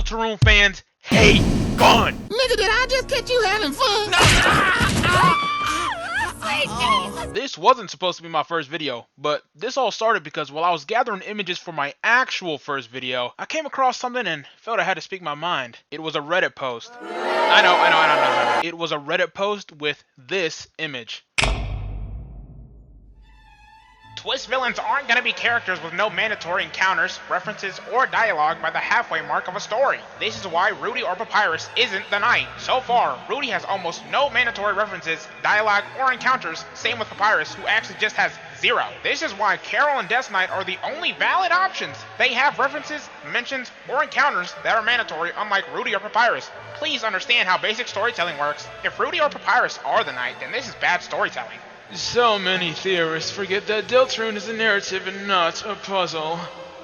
Deltarune fans hate fun. Nigga, did I just catch you having fun? This wasn't supposed to be my first video, but this all started because while I was gathering images for my actual first video, I came across something and felt I had to speak my mind. It was a Reddit post. I know. It was a Reddit post with this image. Twist villains aren't going to be characters with no mandatory encounters, references, or dialogue by the halfway mark of a story. This is why Rudy or Papyrus isn't the knight. So far, Rudy has almost no mandatory references, dialogue, or encounters, same with Papyrus, who actually just has 0. This is why Carol and Death Knight are the only valid options. They have references, mentions, or encounters that are mandatory, unlike Rudy or Papyrus. Please understand how basic storytelling works. If Rudy or Papyrus are the knight, then this is bad storytelling. So many theorists forget that Deltarune is a narrative and not a puzzle.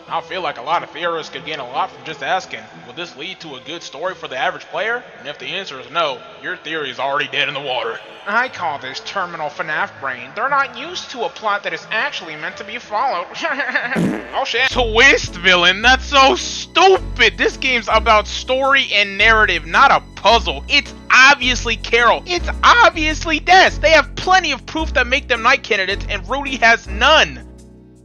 I feel like a lot of theorists could gain a lot from just asking, will this lead to a good story for the average player? And if the answer is no, your theory is already dead in the water. I call this terminal FNAF brain. They're not used to a plot that is actually meant to be followed. Oh shit. Twist villain? That's so stupid! This game's about story and narrative, not a puzzle. It's obviously Carol. It's obviously Des. They have plenty of proof that make them knight candidates, and Rudy has none.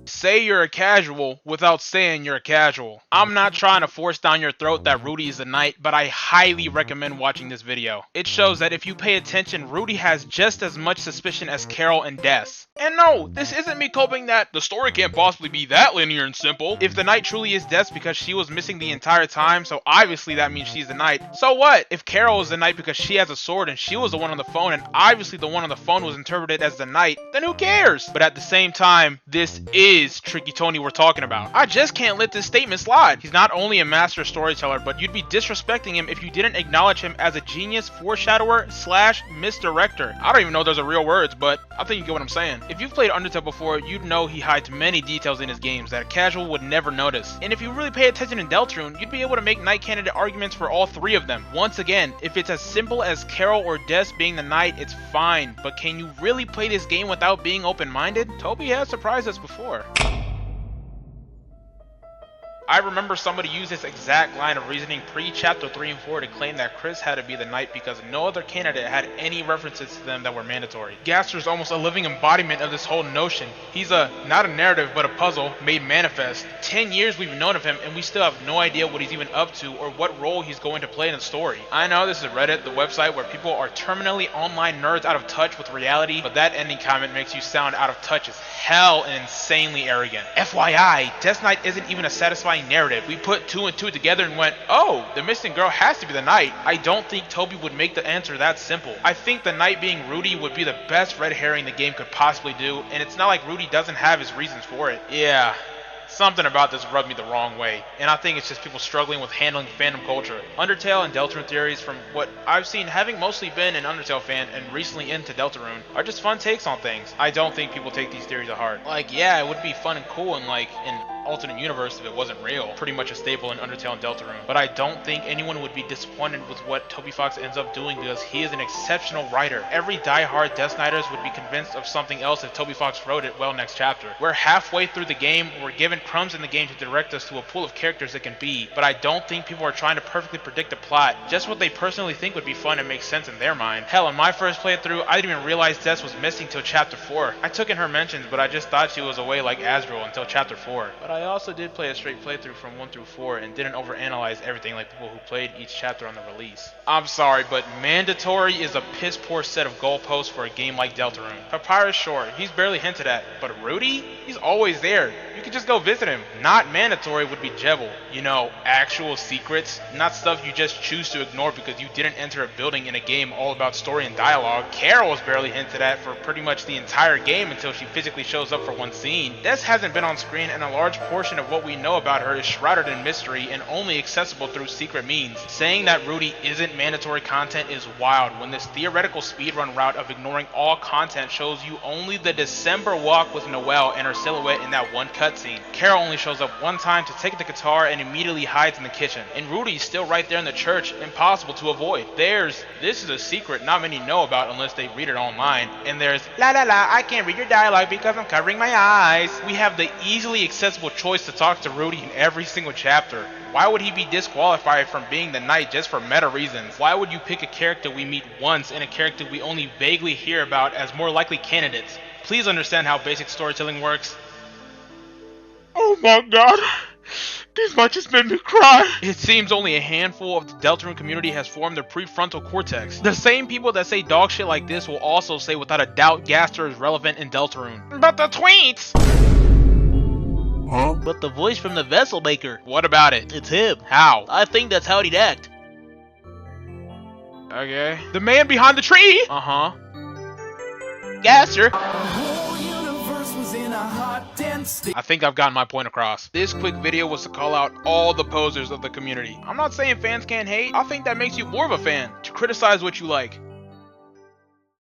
Say you're a casual without saying you're a casual. I'm not trying to force down your throat that Rudy is a knight, but I highly recommend watching this video. It shows that if you pay attention, Rudy has just as much suspicion as Carol and Des. And no, this isn't me coping that the story can't possibly be that linear and simple. If the knight truly is Des because she was missing the entire time, so obviously that means she's the knight. So what? If Carol is the knight because she has a sword and she was the one on the phone and obviously the one on the phone was interpreted as the knight, then who cares? But at the same time, this is Tricky Tony we're talking about. I just can't let this statement slide. He's not only a master storyteller, but you'd be disrespecting him if you didn't acknowledge him as a genius foreshadower / misdirector. I don't even know those are real words, but I think you get what I'm saying. If you've played Undertale before, you'd know he hides many details in his games that a casual would never notice. And if you really pay attention in Deltarune, you'd be able to make knight candidate arguments for all 3 of them. Once again, if it's as simple as Carol or Des being the knight, it's fine, but can you really play this game without being open-minded? Toby has surprised us before. I remember somebody used this exact line of reasoning pre-chapter 3 and 4 to claim that Chris had to be the knight because no other candidate had any references to them that were mandatory. Gaster's almost a living embodiment of this whole notion. He's not a narrative but a puzzle made manifest. 10 years we've known of him and we still have no idea what he's even up to or what role he's going to play in the story. I know this is Reddit, the website where people are terminally online nerds out of touch with reality, but that ending comment makes you sound out of touch as hell and insanely arrogant. FYI, Death Knight isn't even a satisfying narrative. We put 2 and 2 together and went, oh, the missing girl has to be the knight. I don't think Toby would make the answer that simple. I think the knight being Rudy would be the best red herring the game could possibly do, and it's not like Rudy doesn't have his reasons for it. Yeah. Something about this rubbed me the wrong way, and I think it's just people struggling with handling fandom culture. Undertale and Deltarune theories, from what I've seen, having mostly been an Undertale fan and recently into Deltarune, are just fun takes on things. I don't think people take these theories to heart. Like, yeah, it would be fun and cool in like an alternate universe if it wasn't real. Pretty much a staple in Undertale and Deltarune. But I don't think anyone would be disappointed with what Toby Fox ends up doing because he is an exceptional writer. Every die-hard Death Knighters would be convinced of something else if Toby Fox wrote it well next chapter. We're halfway through the game, we're given crumbs in the game to direct us to a pool of characters that can be, but I don't think people are trying to perfectly predict the plot, just what they personally think would be fun and make sense in their mind. Hell, in my first playthrough, I didn't even realize Des was missing till chapter 4. I took in her mentions, but I just thought she was away like Azrael until chapter 4. But I also did play a straight playthrough from 1 through 4 and didn't overanalyze everything like people who played each chapter on the release. I'm sorry, but mandatory is a piss poor set of goalposts for a game like Deltarune. Papyrus, sure, he's barely hinted at, but Rudy? He's always there. You can just go visit him. Not mandatory would be Jebel. You know, actual secrets, not stuff you just choose to ignore because you didn't enter a building in a game all about story and dialogue. Carol was barely hinted at for pretty much the entire game until she physically shows up for one scene. Des hasn't been on screen and a large portion of what we know about her is shrouded in mystery and only accessible through secret means. Saying that Rudy isn't mandatory content is wild when this theoretical speedrun route of ignoring all content shows you only the December walk with Noelle and her silhouette in that one cutscene. Carol only shows up one time to take the guitar and immediately hides in the kitchen. And Rudy's still right there in the church, impossible to avoid. This is a secret not many know about unless they read it online. And there's, la la la, I can't read your dialogue because I'm covering my eyes. We have the easily accessible simple choice to talk to Rudy in every single chapter. Why would he be disqualified from being the knight just for meta reasons? Why would you pick a character we meet once and a character we only vaguely hear about as more likely candidates? Please understand how basic storytelling works. Oh my god. These might just made me cry. It seems only a handful of the Deltarune community has formed their prefrontal cortex. The same people that say dog shit like this will also say without a doubt Gaster is relevant in Deltarune. But the tweets! Huh? But the voice from the vessel maker, What about it? it's him. How? I think that's how he'd act. Okay. The man behind the tree! Uh-huh. Gaster! I think I've gotten my point across. This quick video was to call out all the posers of the community. I'm not saying fans can't hate. I think that makes you more of a fan, to criticize what you like.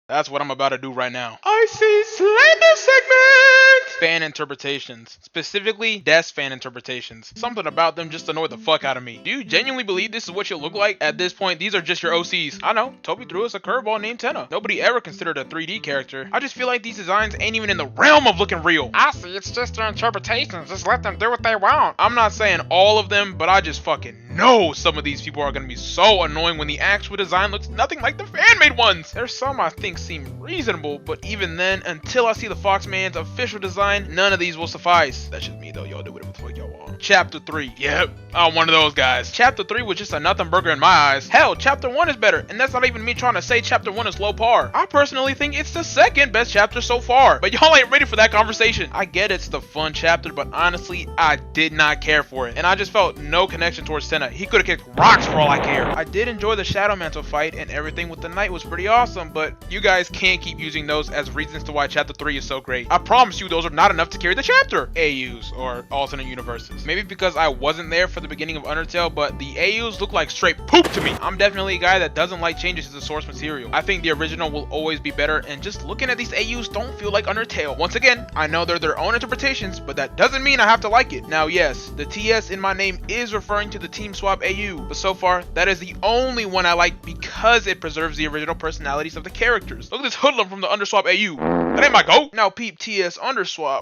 That's what I'm about to do right now. I see slander segment! Fan interpretations. Specifically, Des fan interpretations. Something about them just annoyed the fuck out of me. Do you genuinely believe this is what you'll look like? At this point, these are just your OCs. I know, Toby threw us a curveball named Tenna. Nobody ever considered a 3D character. I just feel like these designs ain't even in the realm of looking real. I see, it's just their interpretations. Just let them do what they want. I'm not saying all of them, but I just fucking know some of these people are gonna be so annoying when the actual design looks nothing like the fan-made ones. There's some I think seem reasonable, but even then, until I see the Foxman's official design, none of these will suffice. That's just me though, y'all do whatever the fuck y'all want. Chapter 3, yep, I'm one of those guys. Chapter 3 was just a nothing burger in my eyes. Hell, Chapter 1 is better, and that's not even me trying to say Chapter 1 is low par. I personally think it's the second best chapter so far, but y'all ain't ready for that conversation. I get it's the fun chapter, but honestly, I did not care for it, and I just felt no connection towards Tenna. He could've kicked rocks for all I care. I did enjoy the Shadow Mantle fight, and everything with the knight was pretty awesome, but you guys can't keep using those as reasons to why Chapter 3 is so great. I promise you those are not enough to carry the chapter. AUs, or alternate universes. Maybe because I wasn't there for the beginning of Undertale, but the AUs look like straight poop to me. I'm definitely a guy that doesn't like changes to the source material. I think the original will always be better, and just looking at these AUs don't feel like Undertale. Once again, I know they're their own interpretations, but that doesn't mean I have to like it. Now yes, the TS in my name is referring to the Team Swap AU, but so far, that is the only one I like because it preserves the original personalities of the characters. Look at this hoodlum from the Underswap AU. That ain't my goat. Now peep TS Underswap.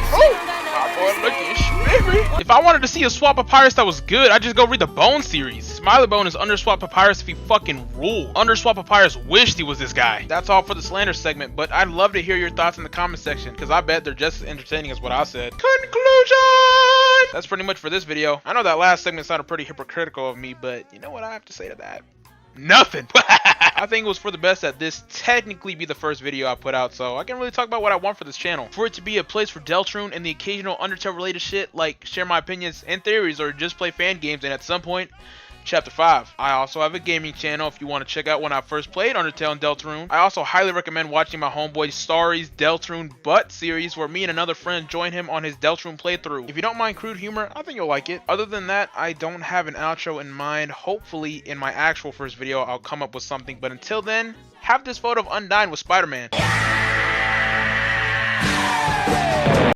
Oh, boy, looking schmibby. If I wanted to see a swap papyrus that was good, I'd just go read the Bone series. Smiley Bone is Underswap Papyrus if he fucking ruled. Underswap Papyrus wished he was this guy. That's all for the slander segment, but I'd love to hear your thoughts in the comment section, because I bet they're just as entertaining as what I said. Conclusion! That's pretty much for this video. I know that last segment sounded pretty hypocritical of me, but you know what I have to say to that? Nothing. I think it was for the best that this technically be the first video I put out, so I can really talk about what I want for this channel. For it to be a place for Deltarune and the occasional Undertale related shit, like share my opinions and theories or just play fan games, and at some point, Chapter 5. I also have a gaming channel if you want to check out when I first played Undertale and Deltarune. I also highly recommend watching my homeboy Starry's Deltarune Butt series, where me and another friend join him on his Deltarune playthrough. If you don't mind crude humor, I think you'll like it. Other than that, I don't have an outro in mind. Hopefully in my actual first video I'll come up with something, but until then, have this photo of Undyne with Spider-Man.